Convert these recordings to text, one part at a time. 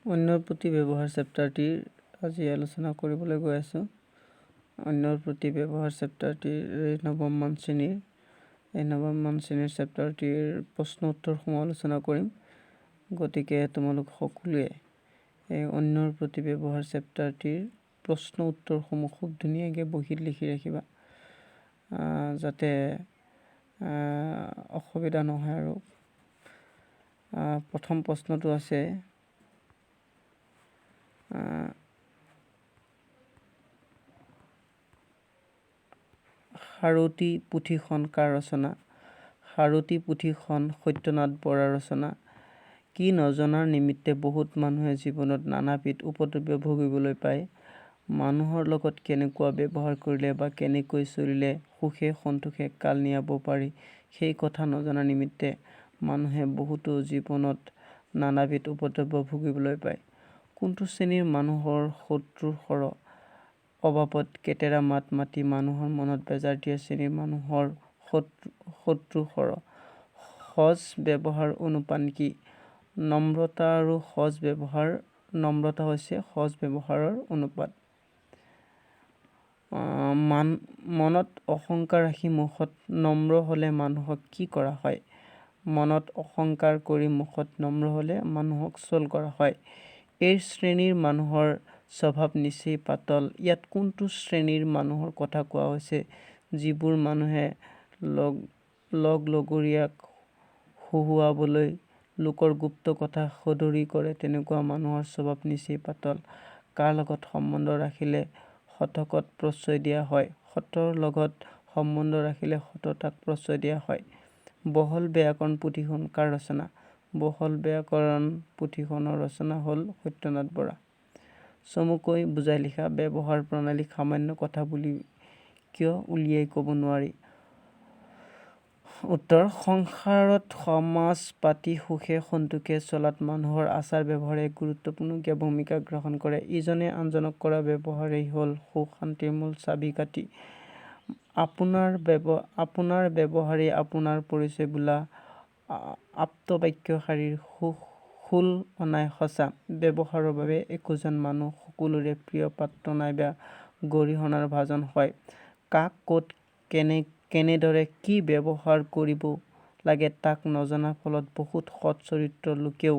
অন্যৰ প্ৰতি ব্যৱহাৰ চেপ্টাৰটিৰ আজি আলোচনা কৰিবলৈ গৈ আছোঁ। অন্যৰ প্ৰতি ব্যৱহাৰ চেপ্টাৰটিৰ নৱমমান শ্ৰেণীৰ চেপ্টাৰটিৰ প্ৰশ্ন উত্তৰসমূহ আলোচনা কৰিম। গতিকে তোমালোক সকলোৱে এই অন্যৰ প্ৰতি ব্যৱহাৰ চেপ্টাৰটিৰ প্ৰশ্ন উত্তৰসমূহ খুব ধুনীয়াকৈ বহীত লিখি ৰাখিবা, যাতে অসুবিধা নহয়। আৰু প্ৰথম প্ৰশ্নটো আছে সাৰথি পুথিখন কাৰ ৰচনা? সাৰথি পুথিখন সত্যনাথ বৰাৰ ৰচনা। কি নজনাৰ নিমিত্তে বহুত মানুহে জীৱনত নানাবিধ উপদ্ৰৱ ভুগিবলৈ পায়? মানুহৰ লগত কেনেকুৱা ব্যৱহাৰ কৰিলে বা কেনেকৈ চলিলে সুখে সন্তোষে কাল নিয়াব পাৰি, সেই কথা নজনা নিমিত্তে মানুহে বহুতো জীৱনত নানাবিধ উপদ্ৰৱ ভুগিবলৈ পায়। কোনটো শ্ৰেণীৰ মানুহৰ শত্ৰুৰ সৰহ? অবাবত কেতেৰা মাত মাতি মানুহৰ মনত বেজাৰ দিয়া শ্ৰেণীৰ মানুহৰ শত্ৰু সৰহ। সজ ব্যৱহাৰ অনুপান কি? নম্ৰতা আৰু সজ ব্যৱহাৰ। নম্ৰতা হৈছে সজ ব্যৱহাৰৰ অনুপাত। মনত অহংকাৰ ৰাখি মুখত নম্ৰ হলে মানুহক কি কৰা হয়? মনত অহংকাৰ কৰি মুখত নম্ৰ হলে মানুহক চল কৰা হয়। এই শ্ৰেণীৰ মানুহৰ স্বভাৱ নিচেই পাতল। ইয়াত কোনটো শ্ৰেণীৰ মানুহৰ কথা কোৱা হৈছে? যিবোৰ মানুহে লগৰীয়াক হঁহুৱাবলৈ লোকৰ গুপ্ত কথা সদৰি কৰে, তেনেকুৱা মানুহৰ স্বভাৱ নিচেই পাতল। কাৰ লগত সম্বন্ধ ৰাখিলে সতকত প্ৰশ্ৰয় দিয়া হয়? সতৰ লগত সম্বন্ধ ৰাখিলে সততাক প্ৰশ্ৰয় দিয়া হয়। বহল ব্যাকৰণ পুথিখন কাৰ ৰচনা? বহল ব্যাকৰণ পুথিখনৰ ৰচনা হ'ল সত্যনাথ বৰা। চমুকৈ বুজাই লিখা। ব্যৱহাৰ প্ৰণালীক সামান্য কথা বুলি কিয় উলিয়াই ক'ব নোৱাৰি? উত্তৰ: সংসাৰত সমাজ পাতি সুখে সন্তোষে চলাত মানুহৰ আচাৰ ব্যৱহাৰে এক গুৰুত্বপূৰ্ণ ভূমিকা গ্ৰহণ কৰে। ইজনে আনজনক কৰা ব্যৱহাৰেই হ'ল সুখ শান্তিৰ মূল চাবি-কাঠি। আপোনাৰ ব্যৱহাৰেই আপোনাৰ পৰিচয় বোলা আপ্তবাক্যষাৰিৰ সোল অনাই সঁচা। ব্যৱহাৰৰ বাবে একোজন মানুহ সকলোৰে প্ৰিয় পাত্ৰ নাইবা গৰিহণাৰ ভাজন হয়। কাক ক'ত কেনেদৰে কি ব্যৱহাৰ কৰিব লাগে তাক নজনাৰ ফলত বহুত সৎ চৰিত্ৰ লোকেও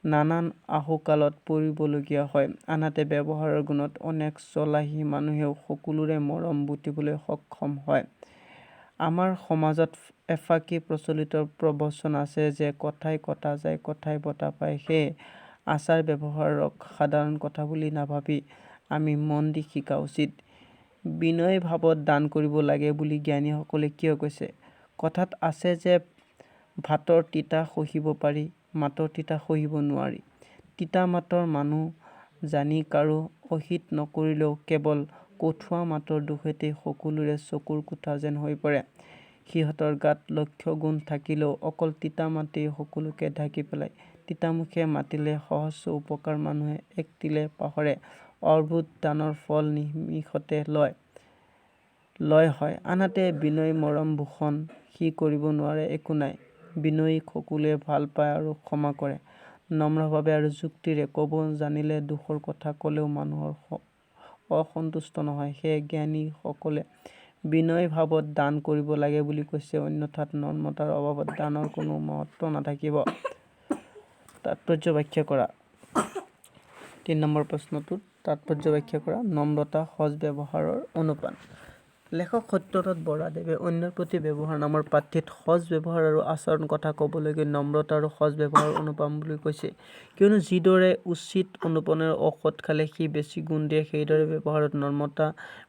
নানান আহুকালত পৰিবলগীয়া হয়। আনহাতে ব্যৱহাৰৰ গুণত অনেক চলাহী মানুহেও সকলোৰে মৰম বুটিবলৈ সক্ষম হয়। আমাৰ সমাজত এফাকি প্ৰচলিত প্ৰবচন আছে যে কথাই কটা যায়, কথাই বতা পায়। সেয়ে আচাৰ ব্যৱহাৰক সাধাৰণ কথা বুলি নাভাবি আমি মন দি শিকা উচিত। বিনয় ভাৱত দান কৰিব লাগে বুলি জ্ঞানীসকলে কিয় কৈছে? কথাত আছে যে ভাতৰ তিতা সহিব পাৰি, মাতৰ তিতা সহিব নোৱাৰি। তিতা মাতৰ মানুহ জানি কাৰো অহিত নকৰিলেও কেৱল কঠুৱা মাতৰ দোষতেই সকলোৰে চকুৰ কোঠা যেন হৈ পৰে। সিহঁতৰ গাত লক্ষ গুণ থাকিলেও অকল তিতা মাতেই সকলোকে ঢাকি পেলায়। তিতামুখে মাতিলে সহস্ৰ উপকাৰ মানুহে এক তিলে পাহৰে। অৰ্বুদ দানৰ ফল নিমিষতে লয় হয়। আনহাতে বিনয় মৰম ভূষণ সি কৰিব নোৱাৰে একো নাই। বিনয়ীক সকলোৱে ভাল পায় আৰু ক্ষমা কৰে। নম্ৰভাৱে আৰু যুক্তিৰে ক'ব জানিলে দোষৰ কথা ক'লেও মানুহৰ অসন্তুষ্ট নহয়। সেয়ে জ্ঞানীসকলে বিনয় ভাৱত দান কৰিব লাগে বুলি কৈছে, অন্যথাত নম্ৰতাৰ অভাৱত দানৰ কোনো মহত্ব নাথাকিব। তাৎপৰ্য ব্যাখ্যা কৰা। ৩ নম্বৰ প্ৰশ্নটোত তাৎপৰ্য ব্যাখ্যা কৰা। নম্ৰতা সজ ব্যৱহাৰৰ অনুপান। লেখক সত্যনাথ বৰাদেৱে অন্যৰ প্ৰতি ব্যৱহাৰ নামৰ পাঠটিত সজ ব্যৱহাৰ আৰু আচৰণ কথা ক'বলৈ গৈ নম্ৰতা আৰু সজ ব্যৱহাৰৰ অনুপান বুলি কৈছে। কিয়নো যিদৰে উচিত অনুপানেৰে ঔষধ খালে সি বেছি গুণ দিয়ে, সেইদৰে ব্যৱহাৰত নম্ৰতা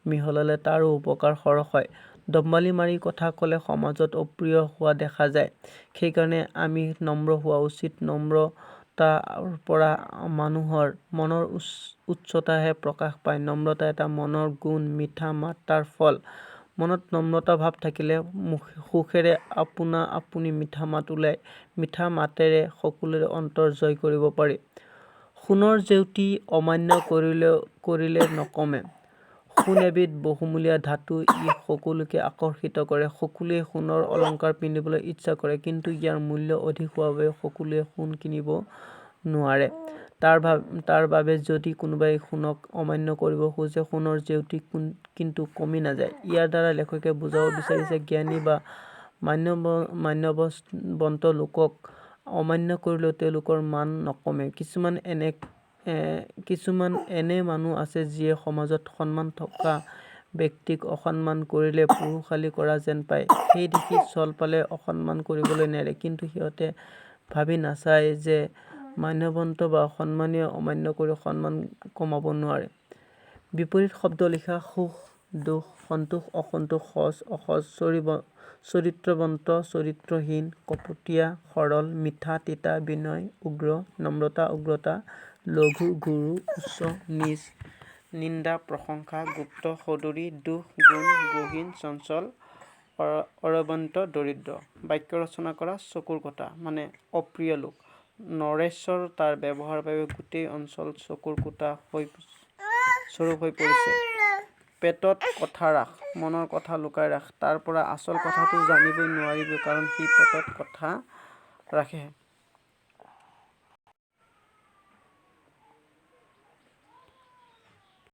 মিহলালে তাৰো উপকাৰ সৰহ হয়। দম্বালি মাৰি কথা ক'লে সমাজত অপ্ৰিয় হোৱা দেখা যায়। সেইকাৰণে আমি নম্ৰ হোৱা উচিত। নম্ৰতাৰ পৰা মানুহৰ মনৰ উচ্চতাহে প্ৰকাশ পায়। নম্ৰতা এটা মনৰ গুণ, মিঠা মাত তাৰ ফল। মনত নম্ৰতা ভাৱ থাকিলে সুখেৰে আপোনা আপুনি মিঠা মাত ওলায়। মিঠা মাতেৰে সকলোৰে অন্তৰ জয় কৰিব পাৰি। সোণৰ জেউতী অমান্য কৰিলে নকমে। সোণ এবিধ বহুমূলীয়া ধাতু। ই সকলোকে আকৰ্ষিত কৰে। সকলোৱে সোণৰ অলংকাৰ পিন্ধিবলৈ ইচ্ছা কৰে, কিন্তু ইয়াৰ মূল্য অধিক হোৱাৰ বাবে সকলোৱে সোণ কিনিব নোৱাৰে। তাৰ বাবে যদি কোনোবাই সোণক অমান্য কৰিব খোজে, সোণৰ জেউতি কিন্তু কমি নাযায়। ইয়াৰ দ্বাৰা লেখকে বুজাব বিচাৰিছে জ্ঞানী বা মান্যৱন্ত লোকক অমান্য কৰিলেও তেওঁলোকৰ মান নকমে। কিছুমান এনে মানুহ আছে যিয়ে সমাজত সন্মান থকা ব্যক্তিক অসন্মান কৰিলে পুৰুষালি কৰা যেন পায়। সেই দেখি চল পালে অসন্মান কৰিবলৈ নেৰে, কিন্তু সিহঁতে ভাবি নাচায় যে মান্যৱন্ত বা সন্মানীয় অমান্য কৰি সন্মান কমাব নোৱাৰে। বিপৰীত শব্দ লিখা সুখ দুখ, সন্তোষ অসন্তোষ, সজ অসজ, চৰিত্ৰৱন্ত চৰিত্ৰহীন, কপটীয়া সৰল, মিঠা তিতা, বিনয় উগ্ৰ, নম্ৰতা উগ্ৰতা, লঘু গুৰু, উচ্চ নীচ, নিন্দা প্ৰশংসা, গুপ্ত সদুৰী, দুখ গুণ, গহীন চঞ্চল, অৰবন্ত দৰিদ্ৰ। বাক্য ৰচনা কৰা চকুৰ কটা মানে অপ্ৰিয় লোক। নৰেশ্বৰ তাৰ ব্যৱহাৰৰ বাবে গোটেই অঞ্চল চকুৰ কুটা স্বৰূপ হৈ পৰিছে। পেটত কথা ৰাখ, মনৰ কথা লুকাই ৰাখ, তাৰ পৰা আচল কথাটো জানিবই নোৱাৰিবি, কাৰণ সি পেটত কথা ৰাখে।